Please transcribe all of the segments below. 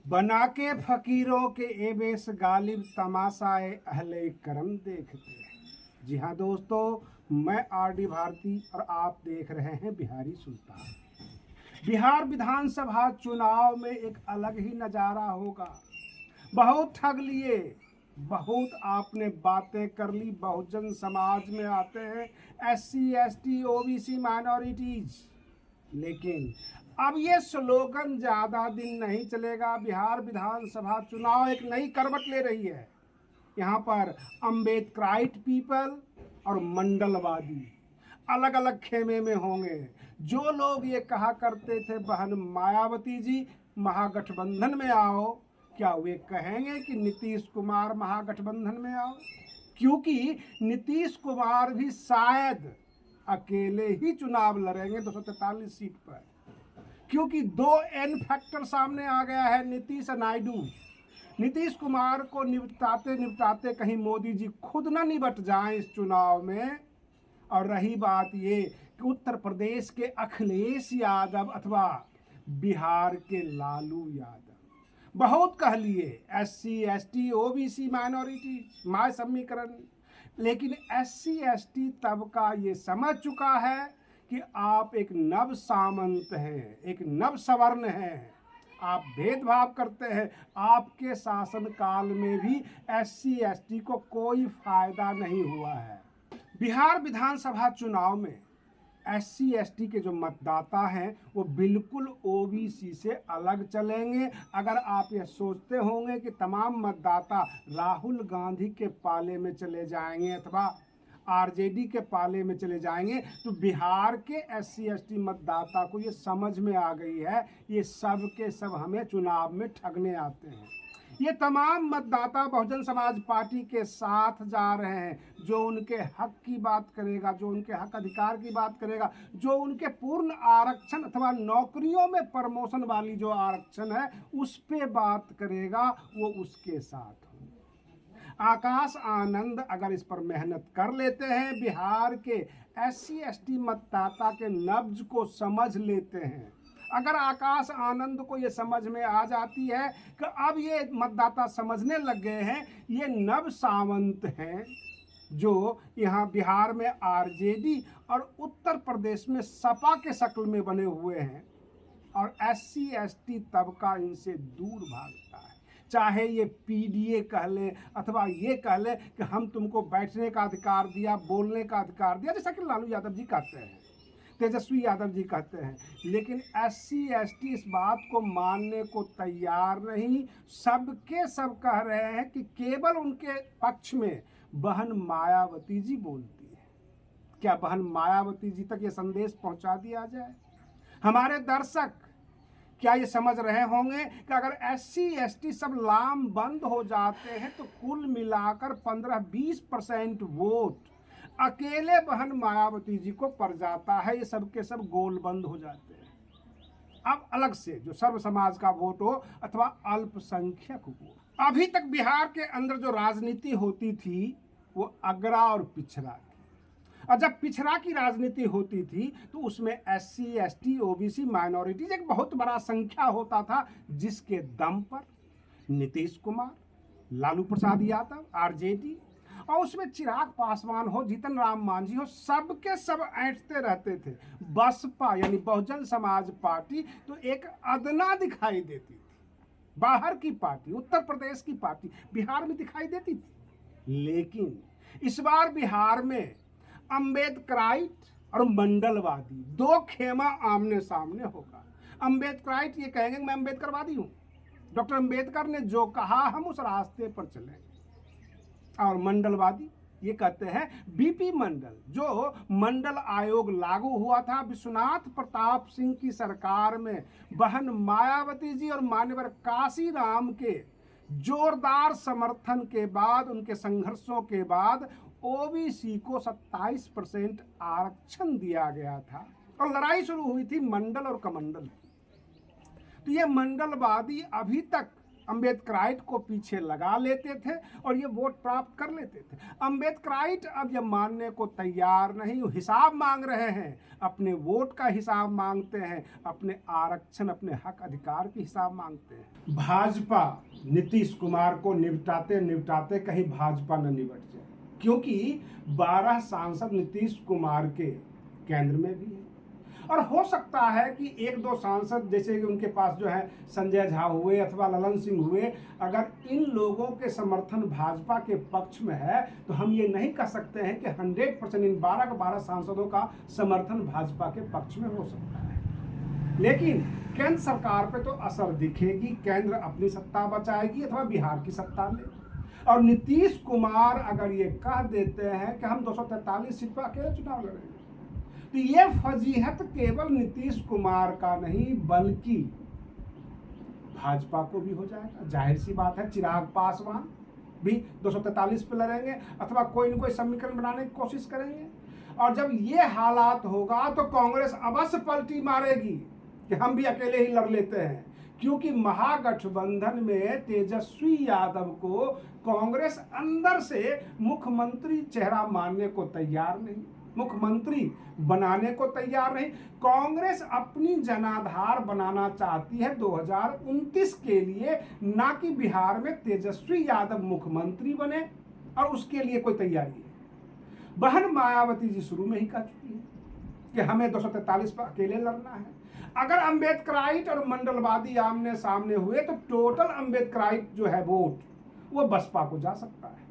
बना के फकीरों के एवेश गालिब तमाशाए अहले करम देखते हैं। जी हाँ दोस्तों, मैं आर.डी. भारती और आप देख रहे हैं बिहारी सुल्तान। बिहार विधानसभा चुनाव में एक अलग ही नज़ारा होगा। बहुत ठग लिए, बहुत आपने बातें कर ली। बहुजन समाज में आते हैं SC ST OBC माइनॉरिटीज, लेकिन अब ये स्लोगन ज्यादा दिन नहीं चलेगा। बिहार विधानसभा चुनाव एक नई करवट ले रही है। यहाँ पर अम्बेडकराइट पीपल और मंडलवादी अलग अलग खेमे में होंगे। जो लोग ये कहा करते थे बहन मायावती जी महागठबंधन में आओ, क्या वे कहेंगे कि नीतीश कुमार महागठबंधन में आओ? क्योंकि नीतीश कुमार भी शायद अकेले ही चुनाव लड़ेंगे 243 सीट पर, क्योंकि दो एन फैक्टर सामने आ गया है। नीतीश नायडू, नीतीश कुमार को निपटाते निपटाते कहीं मोदी जी खुद ना निपट जाएं इस चुनाव में। और रही बात ये कि उत्तर प्रदेश के अखिलेश यादव अथवा बिहार के लालू यादव, बहुत कह लिए SC ST OBC minority my समीकरण, लेकिन SC ST तबका ये समझ चुका है कि आप एक नव सामंत हैं, एक नव सवर्ण हैं। आप भेदभाव करते हैं। आपके शासनकाल में भी SC ST को कोई फायदा नहीं हुआ है। बिहार विधानसभा चुनाव में SC ST के जो मतदाता हैं वो बिल्कुल OBC से अलग चलेंगे। अगर आप ये सोचते होंगे कि तमाम मतदाता राहुल गांधी के पाले में चले जाएंगे अथवा RJD के पाले में चले जाएंगे, तो बिहार के SC ST मतदाता को ये समझ में आ गई है, ये सब के सब हमें चुनाव में ठगने आते हैं। ये तमाम मतदाता बहुजन समाज पार्टी के साथ जा रहे हैं। जो उनके हक की बात करेगा, जो उनके हक अधिकार की बात करेगा, जो उनके पूर्ण आरक्षण अथवा नौकरियों में प्रमोशन वाली जो आरक्षण है उस पे बात करेगा, वो उसके साथ हो। आकाश आनंद अगर इस पर मेहनत कर लेते हैं, बिहार के SC ST मतदाता के नब्ज को समझ लेते हैं, अगर आकाश आनंद को ये समझ में आ जाती है कि अब ये मतदाता समझने लग गए हैं ये नव सावंत हैं जो यहाँ बिहार में RJD और उत्तर प्रदेश में सपा के शक्ल में बने हुए हैं, और SC ST तबका इनसे दूर भागता है। चाहे ये PDA कह लें अथवा ये कह लें कि हम तुमको बैठने का अधिकार दिया, बोलने का अधिकार दिया, जैसा कि लालू यादव जी कहते हैं, तेजस्वी यादव जी कहते हैं, लेकिन SC ST इस बात को मानने को तैयार नहीं। सबके सब कह रहे हैं कि केवल उनके पक्ष में बहन मायावती जी बोलती है। क्या बहन मायावती जी तक ये संदेश पहुंचा दिया जाए? हमारे दर्शक क्या ये समझ रहे होंगे कि अगर SC ST सब लाम बंद हो जाते हैं तो कुल मिलाकर 15-20% वोट अकेले बहन मायावती जी को पड़ जाता है। ये सब के सब गोल बंद हो जाते हैं। अब अलग से जो सर्व समाज का वोट हो अथवा अल्पसंख्यक वोट, अभी तक बिहार के अंदर जो राजनीति होती थी वो अगड़ा और पिछड़ा की, और जब पिछड़ा की राजनीति होती थी तो उसमें SC ST OBC माइनॉरिटीज एक बहुत बड़ा संख्या होता था, जिसके दम पर नीतीश कुमार, लालू प्रसाद यादव RJD और उसमें चिराग पासवान हो, जीतन राम मांझी हो, सबके सब ऐंठते रहते थे। बसपा यानी बहुजन समाज पार्टी तो एक अदना दिखाई देती थी। बाहर की पार्टी, उत्तर प्रदेश की पार्टी बिहार में दिखाई देती थी। लेकिन इस बार बिहार में अम्बेडकराइट और मंडलवादी दो खेमा आमने सामने होगा। अम्बेडकराइट ये कहेंगे मैं अम्बेडकरवादी हूँ, डॉक्टर अम्बेडकर ने जो कहा हम उस रास्ते पर चलेंगे, और मंडलवादी ये कहते हैं BP मंडल, जो मंडल आयोग लागू हुआ था विश्वनाथ प्रताप सिंह की सरकार में, बहन मायावती जी और मान्यवर काशीराम के जोरदार समर्थन के बाद, उनके संघर्षों के बाद OBC को 27% आरक्षण दिया गया था और लड़ाई शुरू हुई थी मंडल और कमंडल की। तो ये मंडलवादी अभी तक अम्बेडकराइट को पीछे लगा लेते थे और ये वोट प्राप्त कर लेते थे। अम्बेडकराइट अब ये मानने को तैयार नहीं, हिसाब मांग रहे हैं, अपने वोट का हिसाब मांगते हैं, अपने आरक्षण, अपने हक अधिकार के हिसाब मांगते हैं। भाजपा नीतीश कुमार को निपटाते निपटाते कहीं भाजपा न निपट जाए, क्योंकि 12 सांसद नीतीश कुमार के केंद्र में भी है और हो सकता है कि एक दो सांसद जैसे कि उनके पास जो है संजय झा हुए अथवा ललन सिंह हुए, अगर इन लोगों के समर्थन भाजपा के पक्ष में है तो हम ये नहीं कह सकते हैं कि 100% इन 12 के 12 सांसदों का समर्थन भाजपा के पक्ष में हो सकता है। लेकिन केंद्र सरकार पे तो असर दिखेगी, केंद्र अपनी सत्ता बचाएगी अथवा बिहार की सत्ता ले। और नीतीश कुमार अगर ये कह देते हैं कि हम 243 सीट पर अकेले चुनाव लड़ेंगे, तो ये फजीहत केवल नीतीश कुमार का नहीं बल्कि भाजपा को भी हो जाएगा। जाहिर सी बात है, चिराग पासवान भी 243 पे लड़ेंगे अथवा कोई न कोई समीकरण बनाने की कोशिश करेंगे। और जब ये हालात होगा तो कांग्रेस अवश्य पलटी मारेगी कि हम भी अकेले ही लड़ लेते हैं, क्योंकि महागठबंधन में तेजस्वी यादव को कांग्रेस अंदर से मुख्यमंत्री चेहरा मानने को तैयार नहीं, मुख्यमंत्री बनाने को तैयार नहीं। कांग्रेस अपनी जनाधार बनाना चाहती है 2029 के लिए, ना कि बिहार में तेजस्वी यादव मुख्यमंत्री बने, और उसके लिए कोई तैयारी है। बहन मायावती जी शुरू में ही कह चुकी है कि हमें 243 पर अकेले लड़ना है। अगर अम्बेडकराइट और मंडलवादी आमने सामने हुए तो टोटल अम्बेडकराइट जो है वोट वो बसपा को जा सकता है।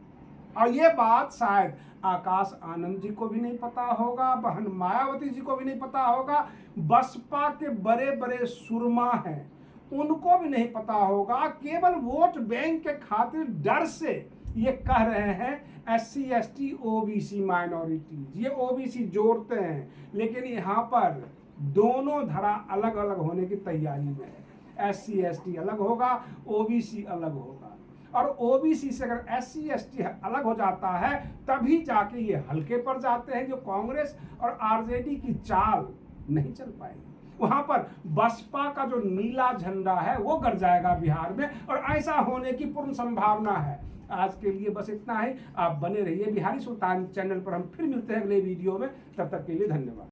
और ये बात शायद आकाश आनंद जी को भी नहीं पता होगा, बहन मायावती जी को भी नहीं पता होगा, बसपा के बड़े बड़े सुरमा हैं उनको भी नहीं पता होगा। केवल वोट बैंक के खातिर डर से ये कह रहे हैं SC ST OBC माइनॉरिटीज, ये OBC जोड़ते हैं, लेकिन यहाँ पर दोनों धड़ा अलग अलग होने की तैयारी में है। SC ST अलग होगा, OBC अलग होगा, और OBC से अगर SC ST अलग हो जाता है तभी जाके ये हल्के पर जाते हैं, जो कांग्रेस और RJD की चाल नहीं चल पाएगी। वहां पर बसपा का जो नीला झंडा है वो गड़ जाएगा बिहार में, और ऐसा होने की पूर्ण संभावना है। आज के लिए बस इतना ही। आप बने रहिए बिहारी सुल्तान चैनल पर, हम फिर मिलते हैं अगले वीडियो में। तब तक के लिए धन्यवाद।